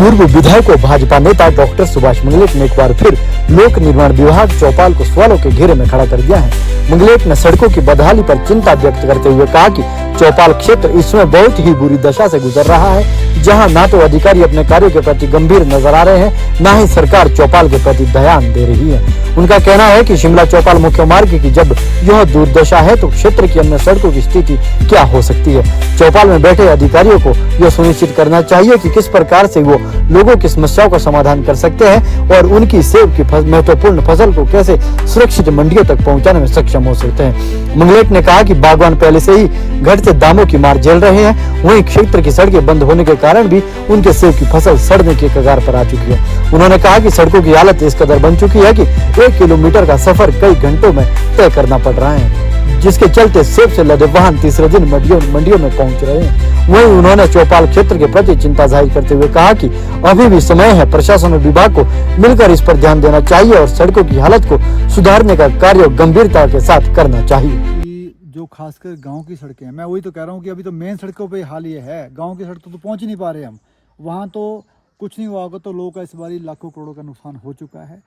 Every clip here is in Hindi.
पूर्व विधायक व भाजपा नेता डॉक्टर सुभाष मंगलेट ने एक बार फिर लोक निर्माण विभाग चौपाल को सवालों के घेरे में खड़ा कर दिया है। मंगलेट ने सड़कों की बदहाली पर चिंता व्यक्त करते हुए कहा कि चौपाल क्षेत्र इसमें बहुत ही बुरी दशा से गुजर रहा है, जहां ना तो अधिकारी अपने कार्यों के प्रति गंभीर नजर आ रहे हैं, ना ही सरकार चौपाल के प्रति ध्यान दे रही है। उनका कहना है कि शिमला चौपाल मुख्य मार्ग की जब यह दुर्दशा है तो क्षेत्र की अन्य सड़कों की स्थिति क्या हो सकती है। चौपाल में बैठे अधिकारियों को यह सुनिश्चित करना चाहिए कि किस प्रकार से वो लोगों की समस्याओं का समाधान कर सकते हैं और उनकी सेब की महत्वपूर्ण फसल को कैसे सुरक्षित मंडियों तक पहुंचाने में सक्षम हो सकते हैं। मंगलेट ने कहा कि बागवान पहले से ही घटते दामों की मार झेल रहे हैं, वहीं क्षेत्र की सड़कें बंद होने के कारण भी उनके सेब की फसल सड़ने के कगार पर आ चुकी है। उन्होंने कहा कि सड़कों की हालत इस कदर बन चुकी है कि 1 किलोमीटर का सफर कई घंटों में तय करना पड़ रहा है, जिसके चलते सेब से लदे वाहन तीसरे दिन मंडियों में पहुंच रहे हैं। वहीं उन्होंने चौपाल क्षेत्र के प्रति चिंता जाहिर करते हुए कहा कि अभी भी समय है, प्रशासन और विभाग को मिलकर इस पर ध्यान देना चाहिए और सड़कों की हालत को सुधारने का कार्य गंभीरता के साथ करना चाहिए। जो खासकर गांव की सड़कें हैं, मैं वही तो कह रहा हूँ कि अभी तो मेन सड़कों पे हाल ये है, गांव की सड़कों तो पहुंच ही नहीं पा रहे हम। वहाँ तो कुछ नहीं हुआ होगा तो लोगों का इस बार लाखों करोड़ों का नुकसान हो चुका है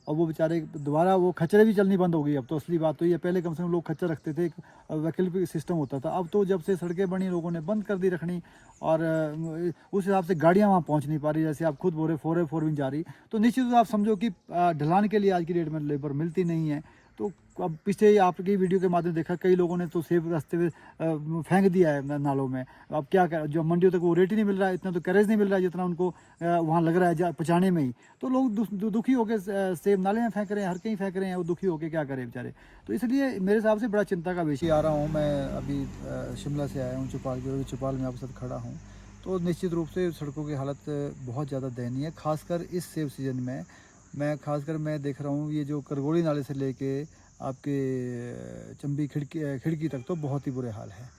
और वो बेचारे दोबारा वो खच्चरें भी चलनी बंद हो गई। अब तो असली बात तो ये, पहले कम से कम लोग खच्चर रखते थे, एक वैकल्पिक सिस्टम होता था। अब तो जब से सड़कें बनी लोगों ने बंद कर दी रखनी और उस हिसाब से गाड़ियाँ वहाँ पहुँच नहीं पा रही। जैसे आप खुद बोल रहे 4 जा रही, तो निश्चित रूप से आप समझो कि ढलान के लिए आज की डेट में लेबर मिलती नहीं है। तो अब पिछले आपकी वीडियो के माध्यम से देखा, कई लोगों ने तो सेब रास्ते में फेंक दिया है नालों में। अब क्या कर, जो मंडियों तक वो रेट ही नहीं मिल रहा है, इतना तो कैरेज नहीं मिल रहा है जितना उनको वहाँ लग रहा है पहुँचाने में ही। तो लोग दुखी होकर सेब नाले में फेंक रहे हैं, हर कहीं फेंक रहे हैं, वो दुखी होकर क्या करें बेचारे। तो इसलिए मेरे हिसाब से बड़ा चिंता का विषय। आ रहा हूँ मैं अभी शिमला से आया हूँ चौपाल की, चौपाल में आपके साथ खड़ा हूँ। तो निश्चित रूप से सड़कों की हालत बहुत ज़्यादा दयनीय है, खासकर इस सेब सीजन में। मैं देख रहा हूँ ये जो करगोड़ी नाले से लेके आपके चंबी खिड़की तक तो बहुत ही बुरे हाल है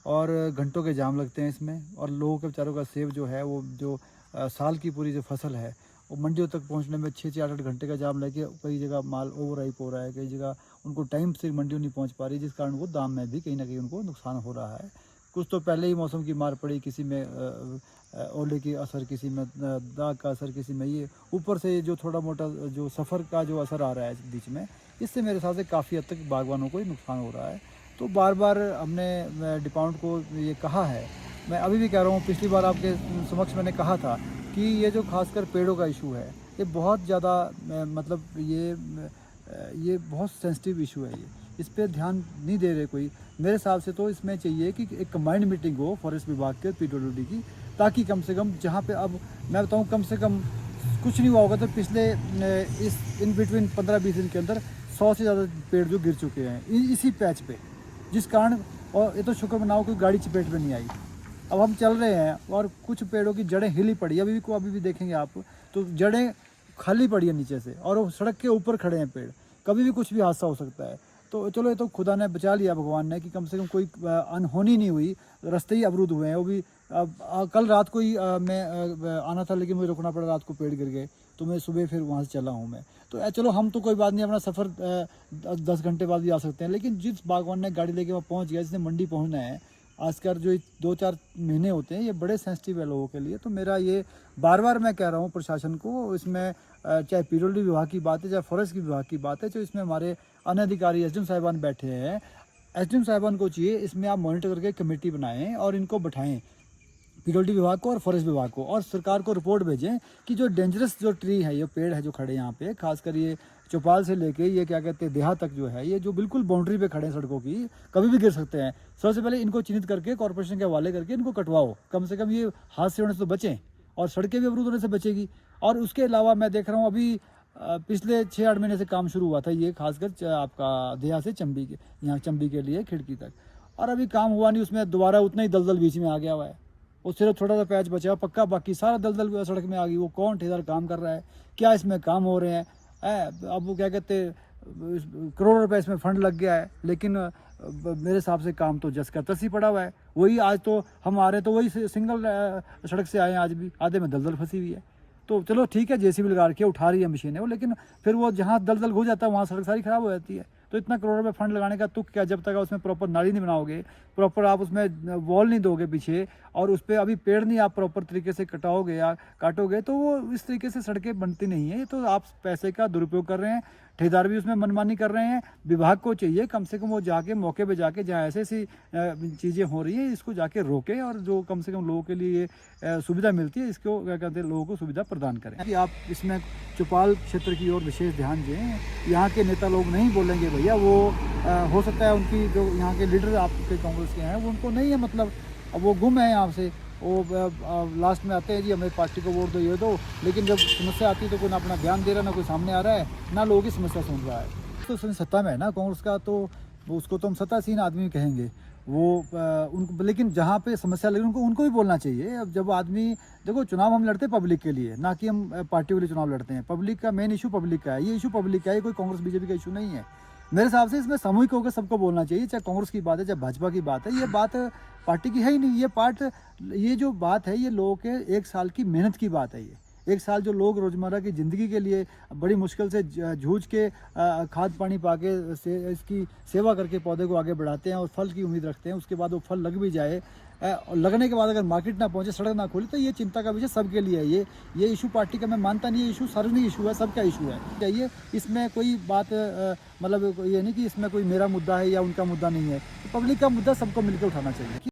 और घंटों के जाम लगते हैं इसमें। और लोगों के बेचारों का सेब जो है, वो जो साल की पूरी जो फसल है, वो मंडियों तक पहुंचने में 6-8 घंटे का जाम लगे। कई जगह माल ओवर राइप हो रहा है, कई जगह उनको टाइम से मंडियों नहीं पहुंच पा रही, जिस कारण वो दाम में भी कहीं ना कहीं उनको नुकसान हो रहा है। कुछ तो पहले ही मौसम की मार पड़ी, किसी में ओले की असर, किसी में दाग का असर, किसी में ये ऊपर से जो थोड़ा मोटा जो सफ़र का जो असर आ रहा है बीच में, इससे मेरे हिसाब से काफ़ी हद तक बागवानों को ही नुकसान हो रहा है। तो बार बार हमने डिपार्टमेंट को ये कहा है, मैं अभी भी कह रहा हूँ, पिछली बार आपके समक्ष मैंने कहा था कि ये जो खासकर पेड़ों का इशू है, ये बहुत ज़्यादा मतलब ये बहुत सेंसिटिव इशू है। ये इस पर ध्यान नहीं दे रहे कोई। मेरे हिसाब से तो इसमें चाहिए कि एक कंबाइंड मीटिंग हो फॉरेस्ट विभाग के PWD की, ताकि कम से कम जहाँ पे, अब मैं बताऊँ, कम से कम कुछ नहीं हुआ होगा तो पिछले इस इन बिटवीन 15-20 दिन के अंदर 100 से ज़्यादा पेड़ जो गिर चुके हैं इसी पैच पे, जिस कारण, और ये तो शुक्र मनाओ कि गाड़ी चपेट में नहीं आई। अब हम चल रहे हैं और कुछ पेड़ों की जड़ें हिली पड़ी, अभी भी देखेंगे आप, तो जड़ें खाली पड़ी है नीचे से और वो सड़क के ऊपर खड़े हैं पेड़। कभी भी कुछ भी हादसा हो सकता है। तो चलो, ये तो खुदा ने बचा लिया, भगवान ने, कि कम से कम कोई अनहोनी नहीं हुई, रास्ते ही अवरुद्ध हुए हैं। वो भी कल रात को ही मैं आना था, लेकिन मुझे रुकना पड़ा, रात को पेड़ गिर गए, तो मैं सुबह फिर वहाँ से चला हूँ मैं। तो चलो, हम तो कोई बात नहीं, अपना सफ़र 10 घंटे बाद भी आ सकते हैं, लेकिन जिस बागवान ने गाड़ी लेके वहाँ पहुँच गया, जिसने मंडी पहुँचना है, आजकल जो 2-4 महीने होते हैं, ये बड़े सेंसिटिव है लोगों के लिए। तो मेरा ये बार मैं कह रहा हूँ प्रशासन को, इसमें चाहे PWD विभाग की बात है, चाहे फॉरेस्ट विभाग की बात है, जो इसमें हमारे अन्य अधिकारी SDM साहिबान बैठे हैं, SDM साहिबान को चाहिए इसमें आप मॉनिटर करके कमेटी बनाएं और इनको बैठाएं, PWD विभाग को और फॉरेस्ट विभाग को, और सरकार को रिपोर्ट भेजें कि जो डेंजरस जो ट्री है, ये पेड़ है जो खड़े यहाँ पे, खासकर ये चौपाल से लेके ये क्या कहते हैं देहा तक जो है, ये जो बिल्कुल बाउंड्री पे खड़े हैं सड़कों की, कभी भी गिर सकते हैं। सबसे पहले इनको चिन्हित करके कॉर्पोरेशन के हवाले करके इनको कटवाओ, कम से कम ये हादसे होने से तो बचें और सड़कें भी अवरुद्ध होने से बचेगी। और उसके अलावा मैं देख रहा हूँ अभी पिछले 6-8 महीने से काम शुरू हुआ था ये, खासकर आपका देहा से चंबी के, यहाँ चंबी के लिए खिड़की तक, और अभी काम हुआ नहीं, उसमें दोबारा उतना ही दलदल बीच में आ गया हुआ है। वो सिर्फ थोड़ा सा पैच बचा पक्का, बाकी सारा दलदल सड़क में आ गई। वो कौन ठेकेदार काम कर रहा है, क्या इसमें काम हो रहे हैं? अब वो क्या कहते, करोड़ों रुपए इसमें फंड लग गया है, लेकिन मेरे हिसाब से काम तो जस का तस ही पड़ा हुआ है। वही आज तो हम आ रहे तो वही सिंगल सड़क से आए हैं, आज भी आधे में दलदल फंसी हुई है। तो चलो ठीक है, JCB लगा रखी है, उठा रही है मशीनें वो, लेकिन फिर वो जहाँ दलदल हो जाता है वहाँ सड़क सारी ख़राब हो जाती है। तो इतना करोड़ रुपए फंड लगाने का तुक क्या, जब तक आप उसमें प्रॉपर नाली नहीं बनाओगे, प्रॉपर आप उसमें वॉल नहीं दोगे पीछे, और उस पर अभी पेड़ नहीं आप प्रॉपर तरीके से कटाओगे या काटोगे, तो वो इस तरीके से सड़कें बनती नहीं है। तो आप पैसे का दुरुपयोग कर रहे हैं, ठेकेदार भी उसमें मनमानी कर रहे हैं। विभाग को चाहिए कम से कम वो जाके मौके पे जाके जहाँ ऐसी ऐसी चीज़ें हो रही हैं इसको जाके रोके, और जो कम से कम लोगों के लिए सुविधा मिलती है इसको क्या कहते हैं, लोगों को सुविधा प्रदान करें। कि आप इसमें चौपाल क्षेत्र की ओर विशेष ध्यान दें। यहाँ के नेता लोग नहीं बोलेंगे भैया, वो हो सकता है उनकी जो यहाँ के लीडर आपके कांग्रेस के हैं वो उनको नहीं है मतलब, अब वो गुम है यहाँ से, वो लास्ट में आते हैं जी हमें पार्टी को वोट दो ये दो, लेकिन जब समस्या आती है तो कोई ना अपना ध्यान दे रहा, ना कोई सामने आ रहा है, ना लोगों की समस्या सुन रहा है। तो उसमें सत्ता में है ना कांग्रेस का, तो उसको तो हम सत्तासीन आदमी कहेंगे वो उनको, लेकिन जहाँ पे समस्या लगी उनको भी बोलना चाहिए। अब जब आदमी देखो, चुनाव हम लड़ते हैं पब्लिक के लिए, ना कि हम पार्टी के लिए चुनाव लड़ते हैं। पब्लिक का मेन इशू पब्लिक का है, ये इशू पब्लिक का है, कोई कांग्रेस बीजेपी का इशू नहीं है। मेरे हिसाब से इसमें सामूहिक होकर सबको बोलना चाहिए, चाहे कांग्रेस की बात है चाहे भाजपा की बात है। ये बात पार्टी की है ही नहीं, ये जो बात है ये लोगों के 1 साल की मेहनत की बात है। ये 1 साल जो लोग रोज़मर्रा की ज़िंदगी के लिए बड़ी मुश्किल से जूझ के खाद पानी पाके इसकी सेवा करके पौधे को आगे बढ़ाते हैं और फल की उम्मीद रखते हैं, उसके बाद वो फल लग भी जाए, और लगने के बाद अगर मार्केट ना पहुंचे, सड़क ना खोले, तो ये चिंता का विषय सबके लिए है। ये इशू पार्टी का मैं मानता नहीं है, इशू सार्वजनिक इशू है, सबका इशू है। चाहिए इसमें कोई बात मतलब ये नहीं कि इसमें कोई मेरा मुद्दा है या उनका मुद्दा नहीं है, तो पब्लिक का मुद्दा सबको मिलकर उठाना चाहिए।